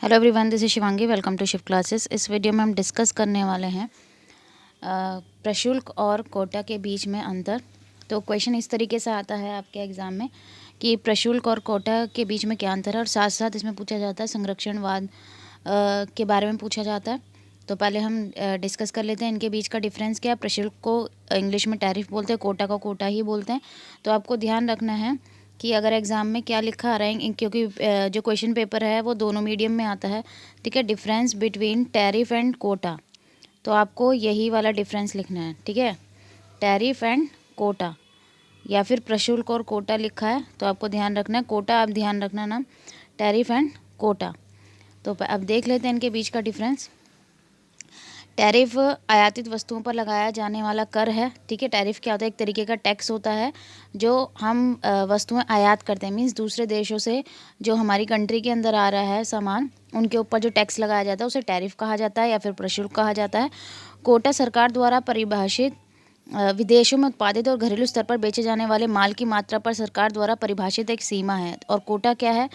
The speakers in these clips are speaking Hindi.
Hello everyone, this is Shivangi. Welcome to Shiv classes. इस वीडियो में हम डिस्कस करने वाले हैं प्रशुल्क और कोटा के बीच में अंतर। तो क्वेश्चन इस तरीके से आता है आपके एग्ज़ाम में कि प्रशुल्क और कोटा के बीच में क्या अंतर है, और साथ साथ इसमें पूछा जाता है संरक्षणवाद के बारे में पूछा जाता है। तो पहले हम डिस्कस कर लेते हैं इनके बीच का डिफरेंस क्या है। प्रशुल्क को इंग्लिश में टैरिफ बोलते हैं, कोटा को कोटा ही बोलते हैं। तो आपको ध्यान रखना है कि अगर एग्ज़ाम में क्या लिखा आ रहा है, क्योंकि जो क्वेश्चन पेपर है वो दोनों मीडियम में आता है। ठीक है, difference between tariff and quota, तो आपको यही वाला डिफरेंस लिखना है। ठीक है, टैरिफ एंड कोटा, या फिर प्रशुल्क और कोटा लिखा है तो आपको ध्यान रखना है कोटा, आप ध्यान रखना ना, टैरिफ एंड कोटा। तो अब देख लेते हैं इनके बीच का डिफरेंस। टैरिफ आयातित वस्तुओं पर लगाया जाने वाला कर है। ठीक है, टैरिफ क्या होता है? एक तरीके का टैक्स होता है जो हम वस्तुएं आयात करते हैं, मीन्स दूसरे देशों से जो हमारी कंट्री के अंदर आ रहा है सामान, उनके ऊपर जो टैक्स लगाया जाता है उसे टैरिफ कहा जाता है या फिर प्रशुल्क कहा जाता है। कोटा सरकार द्वारा परिभाषित विदेशों में उत्पादित और घरेलू स्तर पर बेचे जाने वाले माल की मात्रा पर सरकार द्वारा परिभाषित एक सीमा है। और कोटा क्या है?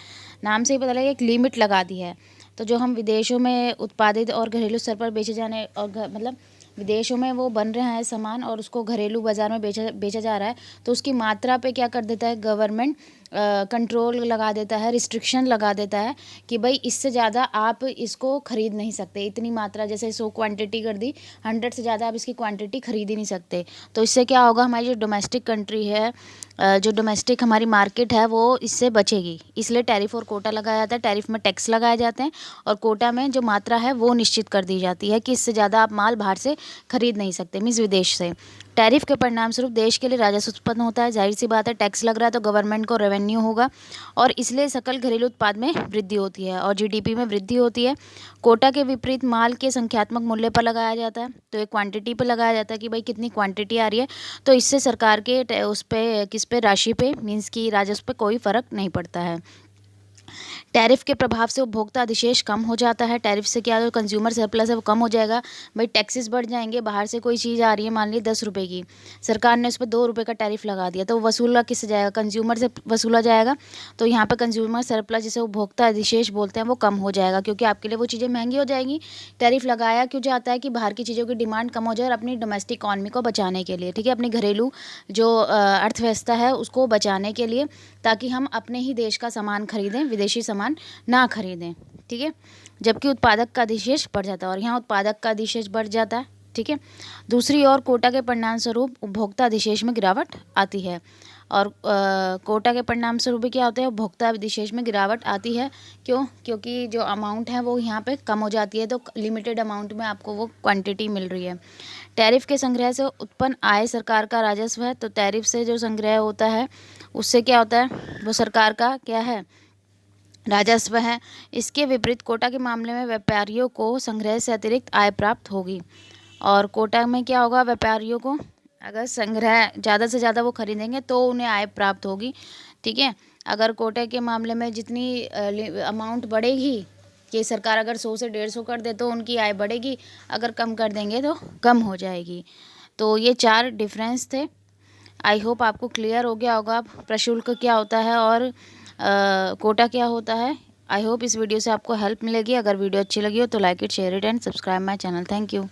नाम से ही पता लगा, एक लिमिट लगा दी है। तो जो हम विदेशों में उत्पादित और घरेलू स्तर पर बेचे जाने और मतलब विदेशों में वो बन रहे हैं सामान और उसको घरेलू बाज़ार में बेचा जा रहा है, तो उसकी मात्रा पे क्या कर देता है गवर्नमेंट? कंट्रोल लगा देता है, रिस्ट्रिक्शन लगा देता है कि भाई इससे ज़्यादा आप इसको ख़रीद नहीं सकते। इतनी मात्रा, जैसे 100 क्वांटिटी कर दी, 100 से ज़्यादा आप इसकी क्वांटिटी खरीद ही नहीं सकते। तो इससे क्या होगा? हमारी जो डोमेस्टिक कंट्री है, जो डोमेस्टिक हमारी मार्केट है, वो इससे बचेगी। इसलिए टैरिफ और कोटा लगाया जाता है। टैरिफ में टैक्स लगाए जाते हैं और कोटा में जो मात्रा है वो निश्चित कर दी जाती है कि इससे ज़्यादा आप माल बाहर से खरीद नहीं सकते, मीन्स विदेश से। टैरिफ के परिणाम स्वरूप देश के लिए राजस्व उत्पन्न होता है। जाहिर सी बात है, टैक्स लग रहा है तो गवर्नमेंट को रेवेन्यू होगा और इसलिए सकल घरेलू उत्पाद में वृद्धि होती है और जीडीपी में वृद्धि होती है। कोटा के विपरीत माल के संख्यात्मक मूल्य पर लगाया जाता है, तो एक क्वांटिटी पर लगाया जाता है कि भाई कितनी क्वांटिटी आ रही है। तो इससे सरकार के उस पे किस पे, राशि पे, मीन्स की राजस्व पे कोई फ़र्क नहीं पड़ता है। टैरिफ के प्रभाव से उपभोक्ता अधिशेष कम हो जाता है। टैरिफ से क्या, जो कंज्यूमर सरप्लस है वो कम हो जाएगा। भाई टैक्सेस बढ़ जाएंगे, बाहर से कोई चीज़ आ रही है मान ली 10 रुपये की, सरकार ने उस पर 2 रुपये का टैरिफ लगा दिया, तो वसूला किससे जाएगा? कंज्यूमर से वसूला जाएगा। तो यहाँ पर कंज्यूमर सरप्लस, जिसे उपभोक्ता अधिशेष बोलते हैं, वो कम हो जाएगा क्योंकि आपके लिए वो चीज़ें महंगी हो जाएंगी। टैरिफ लगाया क्यों जाता है? कि बाहर की चीज़ों की डिमांड कम हो जाए और अपनी डोमेस्टिक इकॉनमी को बचाने के लिए। ठीक है, अपनी घरेलू जो अर्थव्यवस्था है उसको बचाने के लिए, ताकि हम अपने ही देश का सामान खरीदें, विदेशी सामान ना खरीदें। ठीक है, जबकि उत्पादक का अधिशेष बढ़ जाता है और यहाँ उत्पादक का अधिशेष बढ़ जाता है। ठीक है, दूसरी ओर कोटा के परिणाम स्वरूप उपभोक्ता अधिशेष में गिरावट आती है और कोटा के परिणाम स्वरूप भी क्या होता है? उपभोक्ता अधिशेष में गिरावट आती है। क्यों? क्योंकि जो अमाउंट है वो यहाँ पे कम हो जाती है, तो लिमिटेड अमाउंट में आपको वो क्वांटिटी मिल रही है। टैरिफ के संग्रह से उत्पन्न आय सरकार का राजस्व है। तो टैरिफ से जो संग्रह होता है उससे क्या होता है? वो सरकार का क्या है? राजस्व है। इसके विपरीत कोटा के मामले में व्यापारियों को संग्रह से अतिरिक्त आय प्राप्त होगी। और कोटा में क्या होगा? व्यापारियों को अगर संग्रह ज़्यादा से ज़्यादा वो खरीदेंगे तो उन्हें आय प्राप्त होगी। ठीक है, अगर कोटा के मामले में जितनी अमाउंट बढ़ेगी, कि सरकार अगर 100 से 150 कर दे तो उनकी आय बढ़ेगी, अगर कम कर देंगे तो कम हो जाएगी। तो ये 4 डिफरेंस थे। आई होप आपको क्लियर हो गया होगा प्रशुल्क क्या होता है और कोटा क्या होता है। आई होप इस वीडियो से आपको हेल्प मिलेगी। अगर वीडियो अच्छी लगी हो तो like it, share it and subscribe my channel. Thank you.